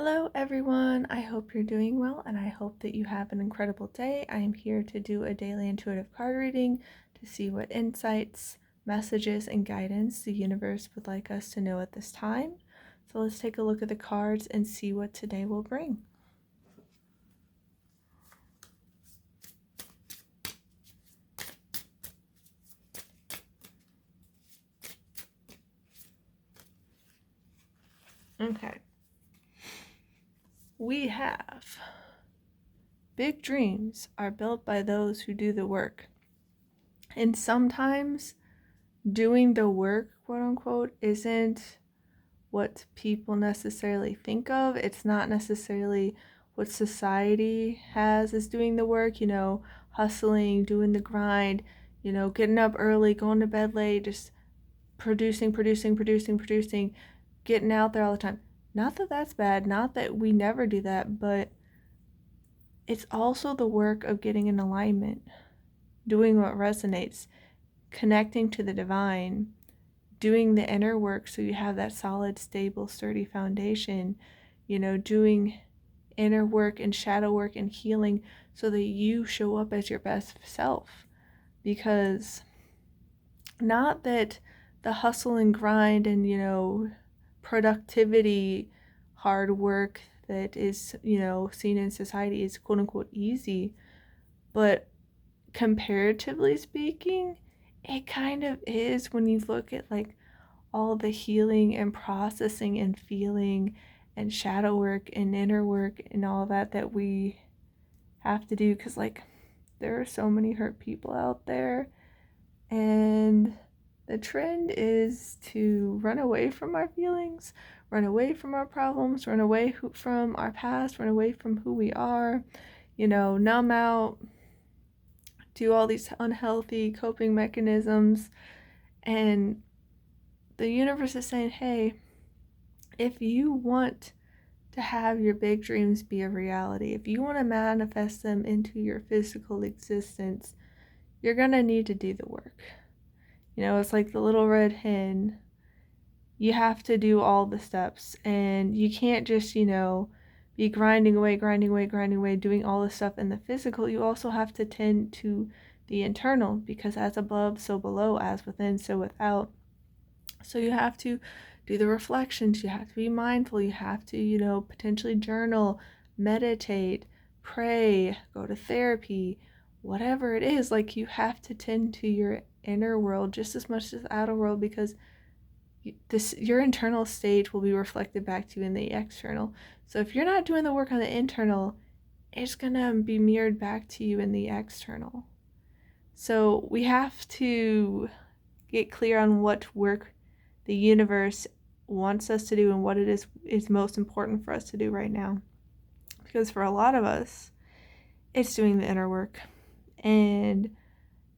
Hello, everyone. I hope you're doing well and I hope that you have an incredible day. I am here to do a daily intuitive card reading to see what insights, messages, and guidance the universe would like us to know at this time. So let's take a look at the cards and see what today will bring. Okay. We have big dreams are built by those who do the work. And sometimes doing the work, quote unquote, isn't what people necessarily think of. It's not necessarily what society has as doing the work, hustling, doing the grind, getting up early, going to bed late, just producing, getting out there all the time. Not that that's bad, not that we never do that, but it's also the work of getting in alignment, doing what resonates, connecting to the divine, doing the inner work so you have that solid, stable, sturdy foundation, doing inner work and shadow work and healing so that you show up as your best self. Because not that the hustle and grind and, productivity, hard work that is, seen in society is quote unquote easy, but comparatively speaking, it kind of is when you look at like all the healing and processing and feeling and shadow work and inner work and all that we have to do, because like there are so many hurt people out there, and the trend is to run away from our feelings, run away from our problems, run away from our past, run away from who we are, numb out, do all these unhealthy coping mechanisms. And the universe is saying, hey, if you want to have your big dreams be a reality, if you want to manifest them into your physical existence, you're going to need to do the work. It's like the little red hen. You have to do all the steps, and you can't just, be grinding away, doing all the stuff in the physical. You also have to tend to the internal, because as above, so below, as within, so without. So you have to do the reflections, you have to be mindful, you have to, potentially journal, meditate, pray, go to therapy, whatever it is. Like, you have to tend to your inner world just as much as the outer world, because your internal state will be reflected back to you in the external. So if you're not doing the work on the internal, it's gonna be mirrored back to you in the external. So we have to get clear on what work the universe wants us to do and what it is most important for us to do right now. Because for a lot of us, it's doing the inner work. And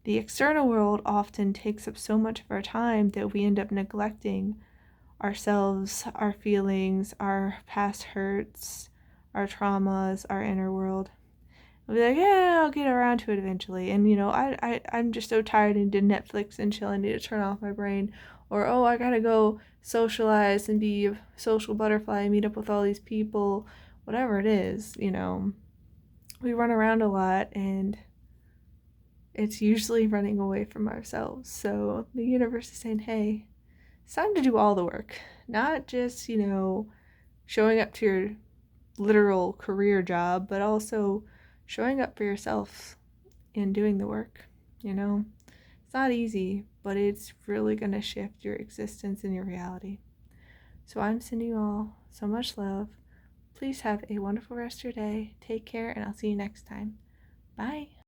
the external world often takes up so much of our time that we end up neglecting ourselves, our feelings, our past hurts, our traumas, our inner world. We'll be like, yeah, I'll get around to it eventually. And, I'm just so tired and did Netflix and chill. I need to turn off my brain. Or, oh, I gotta go socialize and be a social butterfly and meet up with all these people. Whatever it is, we run around a lot, and it's usually running away from ourselves. So the universe is saying, hey, it's time to do all the work. Not just, showing up to your literal career job, but also showing up for yourself and doing the work. It's not easy, but it's really going to shift your existence and your reality. So I'm sending you all so much love. Please have a wonderful rest of your day. Take care, and I'll see you next time. Bye.